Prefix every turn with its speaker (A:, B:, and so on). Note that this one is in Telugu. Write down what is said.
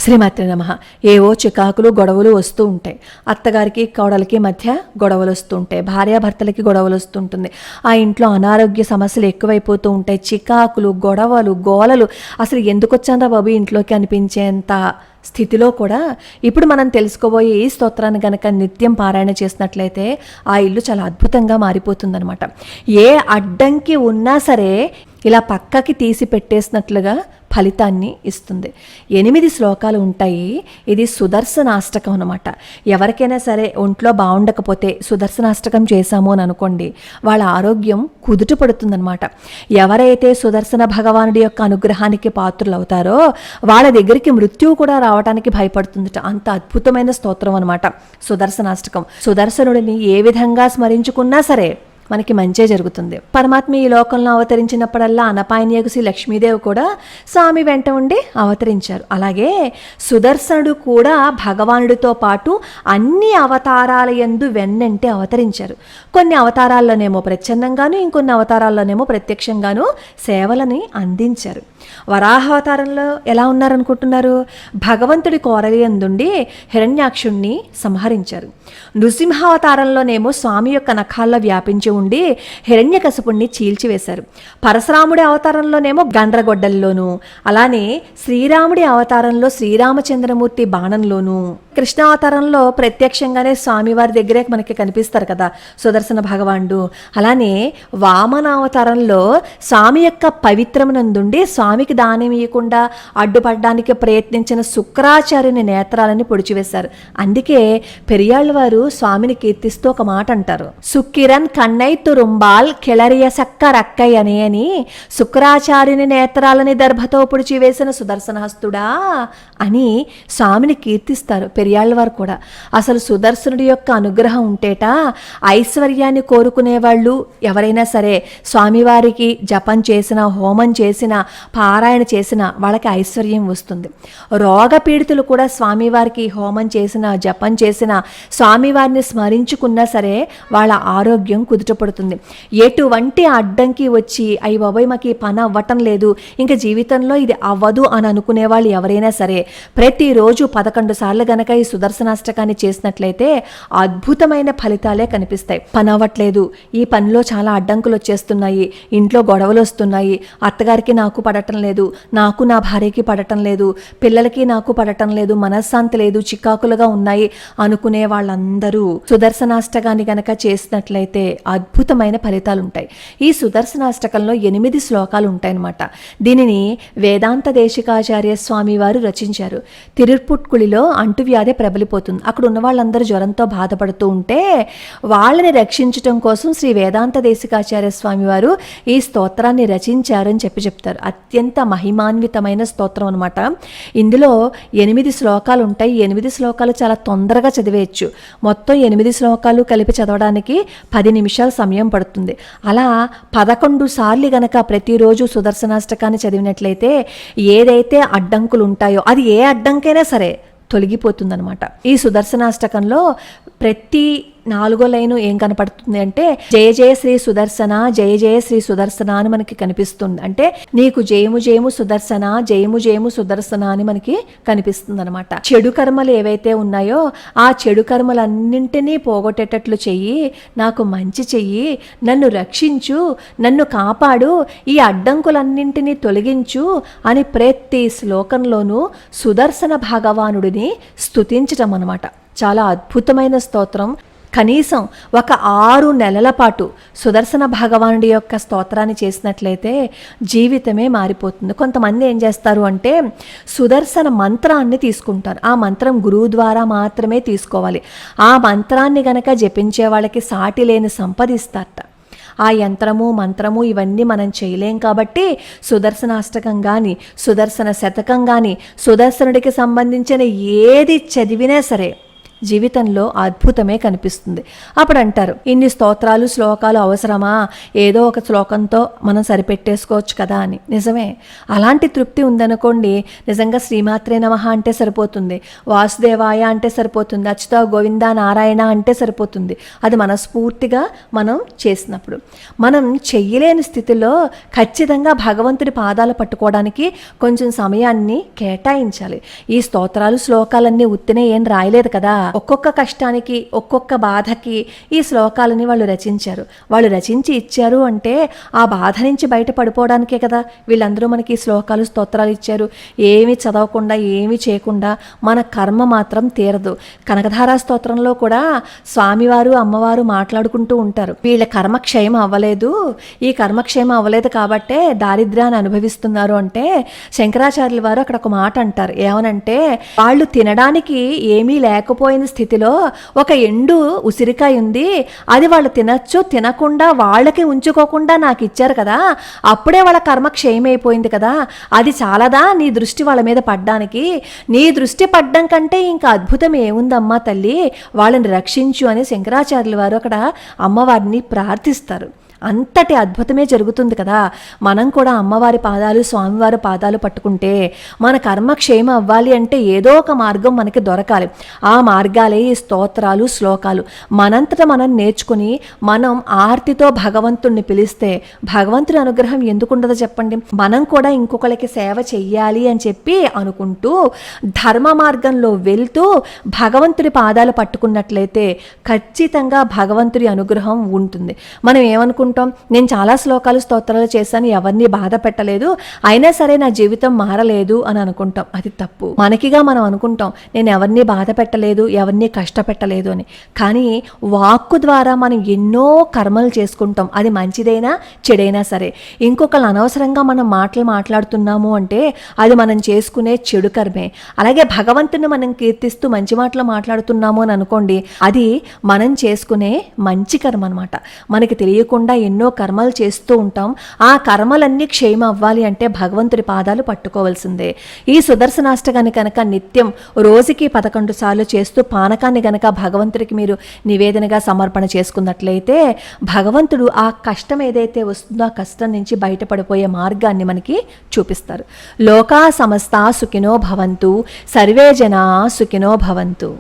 A: శ్రీమాత్రే నమః. ఏవో చికాకులు గొడవలు వస్తూ ఉంటాయి. అత్తగారికి కోడలికి మధ్య గొడవలు వస్తూ ఉంటాయి, భార్యాభర్తలకి గొడవలు వస్తుంటుంది. ఆ ఇంట్లో అనారోగ్య సమస్యలు ఎక్కువైపోతూ ఉంటాయి. చికాకులు, గొడవలు, గోలలు, అసలు ఎందుకు వచ్చానరా బాబు ఇంట్లోకి అనిపించేంత స్థితిలో కూడా ఇప్పుడు మనం తెలుసుకోబోయే ఈ స్తోత్రాన్ని గనక నిత్యం పారాయణ చేసినట్లయితే ఆ ఇల్లు చాలా అద్భుతంగా మారిపోతుందనమాట. ఏ అడ్డంకి ఉన్నా సరే ఇలా పక్కకి తీసి పెట్టేసినట్లుగా ఫలితాన్ని ఇస్తుంది. 8 శ్లోకాలు ఉంటాయి. ఇది సుదర్శనాష్టకం అనమాట. ఎవరికైనా సరే ఒంట్లో బాగుండకపోతే సుదర్శనాష్టకం చేశాము అని అనుకోండి, వాళ్ళ ఆరోగ్యం కుదుట పడుతుందనమాట. ఎవరైతే సుదర్శన భగవానుడి యొక్క అనుగ్రహానికి పాత్రులు అవుతారో వాళ్ళ దగ్గరికి మృత్యువు కూడా రావడానికి భయపడుతుందట. అంత అద్భుతమైన స్తోత్రం అనమాట సుదర్శనాష్టకం. సుదర్శనుడిని ఏ విధంగా స్మరించుకున్నా సరే మనకి మంచే జరుగుతుంది. పరమాత్మ ఈ లోకంలో అవతరించినప్పుడల్లా అనపాయనీయకు శ్రీ లక్ష్మీదేవి కూడా స్వామి వెంట ఉండి అవతరించారు. అలాగే సుదర్శనుడు కూడా భగవానుడితో పాటు అన్ని అవతారాల యందు వెన్నంటే అవతరించారు. కొన్ని అవతారాల్లోనేమో ప్రచ్ఛన్నంగాను, ఇంకొన్ని అవతారాల్లోనేమో ప్రత్యక్షంగాను సేవలని అందించారు. వరాహ అవతారంలో ఎలా ఉన్నారనుకుంటున్నారు? భగవంతుడి కోరలి యందుండి హిరణ్యాక్షుణ్ణి సంహరించారు. నృసింహావతారంలోనేమో స్వామి యొక్క నఖాల్లో వ్యాపించి ఉండి హిరణ్యకశపుణ్ణి చీల్చివేశారు. పరశురాముడి అవతారంలోనేమో గండ్రగొడ్డల్లోనూ, అలానే శ్రీరాముడి అవతారంలో శ్రీరామచంద్రమూర్తి బాణంలోనూ, కృష్ణావతారంలో ప్రత్యక్షంగానే స్వామివారి దగ్గరే మనకి కనిపిస్తారు కదా సుదర్శన భగవానుడు. అలానే వామనావతారంలో స్వామి యొక్క పవిత్రమునందుండి స్వామికి దానం ఇవ్వకుండా అడ్డుపడడానికి ప్రయత్నించిన శుక్రాచార్యుని నేత్రాలని పొడిచివేశారు. అందుకే పెరియాళ్ళ వారు స్వామిని కీర్తిస్తూ ఒక మాట అంటారు, సుక్కిరన్ కన్నై తురుంబాల్ కెళరియ సక్క రక్కై అని శుక్రాచార్యుని నేత్రాలని దర్భతో పొడిచివేసిన సుదర్శనహస్తుడా అని స్వామిని కీర్తిస్తారు పెరియాళ్ళవారు కూడా. అసలు సుదర్శనుడి యొక్క అనుగ్రహం ఉంటేట ఐశ్వర్యాన్ని కోరుకునే వాళ్ళు ఎవరైనా సరే స్వామివారికి జపం చేసిన, హోమం చేసిన, పారాయణ చేసిన వాళ్ళకి ఐశ్వర్యం వస్తుంది. రోగపీడితులు కూడా స్వామివారికి హోమం చేసిన, జపం చేసిన, స్వామివారిని స్మరించుకున్నా సరే వాళ్ళ ఆరోగ్యం కుదుటపడుతుంది. ఎటువంటి అడ్డంకి వచ్చి అయ్యి బాబోయ్ మాకు ఈ పని అవ్వటం లేదు, ఇంకా జీవితంలో ఇది అవ్వదు అని అనుకునే వాళ్ళు ఎవరైనా సరే ప్రతిరోజు 11 సార్లు గనక ఈ సుదర్శనాష్టకాన్ని చేసినట్లయితే అద్భుతమైన ఫలితాలే కనిపిస్తాయి. పని అవ్వట్లేదు, ఈ పనిలో చాలా అడ్డంకులు వచ్చేస్తున్నాయి, ఇంట్లో గొడవలు వస్తున్నాయి, అత్తగారికి నాకు పడటం లేదు, నాకు నా భార్యకి పడటం లేదు, పిల్లలకి నాకు పడటం లేదు, మనశ్శాంతి లేదు, చికాకులుగా ఉన్నాయి అనుకునే వాళ్ళందరూ సుదర్శనాష్టకాన్ని గనక చేసినట్లయితే అద్భుతమైన ఫలితాలు ఉంటాయి. ఈ సుదర్శనాష్టకంలో 8 శ్లోకాలు ఉంటాయన్నమాట. దీనిని వేదాంత దేశికాచార్య స్వామి వారు రచించారు. తిరుపుట్కుళిలో అంటువ్యాధి ప్రబలిపోతుంది. అక్కడ ఉన్న వాళ్ళందరూ జ్వరంతో బాధపడుతూ ఉంటే వాళ్ళని రక్షించటం కోసం శ్రీ వేదాంత దేశికాచార్య స్వామి వారు ఈ స్తోత్రాన్ని రచించారని చెప్తారు. అత్యంత మహిమాన్వితమైన స్తోత్రం అనమాట. ఇందులో 8 శ్లోకాలు ఉంటాయి. 8 శ్లోకాలు చాలా తొందరగా చదివేయచ్చు. మొత్తం 8 శ్లోకాలు కలిపి చదవడానికి 10 నిమిషాల సమయం పడుతుంది. అలా 11 సార్లు గనక ప్రతిరోజు సుదర్శనాష్టకాన్ని చదివినట్లయితే ఏదైతే అడ్డంకులు ఉంటాయో అది ఏ అడ్డంకైనా సరే తొలగిపోతుందనమాట. ఈ సుదర్శనాష్టకంలో ప్రతి 4వ లైను ఏం కనపడుతుంది అంటే జయ జయ శ్రీ సుదర్శన, జయ జయ శ్రీ సుదర్శన అని మనకి కనిపిస్తుంది. అంటే నీకు జయము జయము సుదర్శన, జయము జయము సుదర్శన అని మనకి కనిపిస్తుంది అనమాట. చెడు కర్మలు ఏవైతే ఉన్నాయో ఆ చెడు కర్మలన్నింటినీ పోగొట్టేటట్లు చెయ్యి, నాకు మంచి చెయ్యి, నన్ను రక్షించు, నన్ను కాపాడు, ఈ అడ్డంకులన్నింటినీ తొలగించు అని ప్రతి శ్లోకంలోనూ సుదర్శన భగవానుడిని స్తుతించటం అనమాట. చాలా అద్భుతమైన స్తోత్రం. కనీసం ఒక 6 నెలల పాటు సుదర్శన భగవానుడి యొక్క స్తోత్రాన్ని చేసినట్లయితే జీవితమే మారిపోతుంది. కొంతమంది ఏం చేస్తారు అంటే సుదర్శన మంత్రాన్ని తీసుకుంటారు. ఆ మంత్రం గురువు ద్వారా మాత్రమే తీసుకోవాలి. ఆ మంత్రాన్ని గనక జపించే వాళ్ళకి సాటి లేని సంపదిస్తారట. ఆ యంత్రము, మంత్రము ఇవన్నీ మనం చేయలేం కాబట్టి సుదర్శనాష్టకం కానీ, సుదర్శన శతకం కానీ, సుదర్శనుడికి సంబంధించిన ఏది చదివినా సరే జీవితంలో అద్భుతమే కనిపిస్తుంది. అప్పుడు అంటారు, ఇన్ని స్తోత్రాలు శ్లోకాలు అవసరమా, ఏదో ఒక శ్లోకంతో మనం సరిపెట్టేసుకోవచ్చు కదా అని. నిజమే, అలాంటి తృప్తి ఉందనుకోండి, నిజంగా శ్రీమాత్రే నమః అంటే సరిపోతుంది, వాసుదేవాయ అంటే సరిపోతుంది, అచ్యుత గోవింద నారాయణ అంటే సరిపోతుంది. అది మనస్ఫూర్తిగా మనం చేసినప్పుడు. మనం చెయ్యలేని స్థితిలో ఖచ్చితంగా భగవంతుడి పాదాలు పట్టుకోవడానికి కొంచెం సమయాన్ని కేటాయించాలి. ఈ స్తోత్రాలు శ్లోకాలన్నీ ఉత్తినే ఏం రాయలేదు కదా. ఒక్కొక్క కష్టానికి ఒక్కొక్క బాధకి ఈ శ్లోకాలని వాళ్ళు రచించారు. వాళ్ళు రచించి ఇచ్చారు అంటే ఆ బాధ నుంచి బయట పడిపోవడానికే కదా వీళ్ళందరూ మనకి శ్లోకాలు స్తోత్రాలు ఇచ్చారు. ఏమీ చదవకుండా ఏమీ చేయకుండా మన కర్మ మాత్రం తీరదు. కనకధారా స్తోత్రంలో కూడా స్వామివారు అమ్మవారు మాట్లాడుకుంటూ ఉంటారు, వీళ్ళ కర్మక్షయం అవ్వలేదు, ఈ కర్మక్షేమం అవ్వలేదు కాబట్టే దారిద్ర్యాన్ని అనుభవిస్తున్నారు అంటే శంకరాచార్యుల వారు అక్కడ ఒక మాట అంటారు. ఏమనంటే, వాళ్ళు తినడానికి ఏమీ లేకపోయిన స్థితిలో ఒక ఎండు ఉసిరికాయ ఉంది, అది వాళ్ళు తినచ్చు, తినకుండా వాళ్ళకి ఉంచుకోకుండా నాకు ఇచ్చారు కదా, అప్పుడే వాళ్ళ కర్మ క్షయమైపోయింది కదా, అది చాలదా నీ దృష్టి వాళ్ళ మీద పడ్డానికి? నీ దృష్టి పడ్డం కంటే ఇంకా అద్భుతం ఏముందమ్మా తల్లి, వాళ్ళని రక్షించు అని శంకరాచార్యుల వారు అక్కడ అమ్మవారిని ప్రార్థిస్తారు. అంతటి అద్భుతమే జరుగుతుంది కదా. మనం కూడా అమ్మవారి పాదాలు స్వామివారి పాదాలు పట్టుకుంటే మన కర్మక్షేమ అవ్వాలి అంటే ఏదో ఒక మార్గం మనకి దొరకాలి. ఆ మార్గాలే ఈ స్తోత్రాలు శ్లోకాలు. మనంతటా మనం నేర్చుకుని మనం ఆర్తితో భగవంతుణ్ణి పిలిస్తే భగవంతుని అనుగ్రహం ఎందుకుండదో చెప్పండి. మనం కూడా ఇంకొకరికి సేవ చెయ్యాలి అని చెప్పి అనుకుంటూ ధర్మ మార్గంలో వెళ్తూ భగవంతుడి పాదాలు పట్టుకున్నట్లయితే ఖచ్చితంగా భగవంతుడి అనుగ్రహం ఉంటుంది. మనం ఏమనుకుంటాం, నేను చాలా శ్లోకాలు స్తోత్రాలు చేశాను, ఎవరిని బాధ పెట్టలేదు, అయినా సరే నా జీవితం మారలేదు అని అనుకుంటాం. అది తప్పు. మనకిగా మనం అనుకుంటాం, నేను ఎవరిని బాధ పెట్టలేదు, ఎవరిని కష్టపెట్టలేదు అని. కానీ వాక్కు ద్వారా మనం ఎన్నో కర్మలు చేసుకుంటాం, అది మంచిదైనా చెడైనా సరే. ఇంకొకరు అనవసరంగా మనం మాటలు మాట్లాడుతున్నాము అంటే అది మనం చేసుకునే చెడు కర్మే. అలాగే భగవంతుని మనం కీర్తిస్తూ మంచి మాటలు మాట్లాడుతున్నాము అని అనుకోండి, అది మనం చేసుకునే మంచి కర్మ అనమాట. మనకి తెలియకుండా ఎన్నో కర్మలు చేస్తూ ఉంటాం. ఆ కర్మలన్నీ క్షేమ అవ్వాలి అంటే భగవంతుడి పాదాలు పట్టుకోవాల్సిందే. ఈ సుదర్శనాష్టకాన్ని కనుక నిత్యం రోజుకి 11 సార్లు చేస్తూ పానకాన్ని గనక భగవంతుడికి మీరు నివేదనగా సమర్పణ చేసుకున్నట్లయితే భగవంతుడు ఆ కష్టం ఏదైతే వస్తుందో ఆ కష్టం నుంచి బయటపడిపోయే మార్గాన్ని మనకి చూపిస్తారు. లోకా సమస్త సుఖినో భవంతు, సర్వే జనా సుఖినో భవంతు.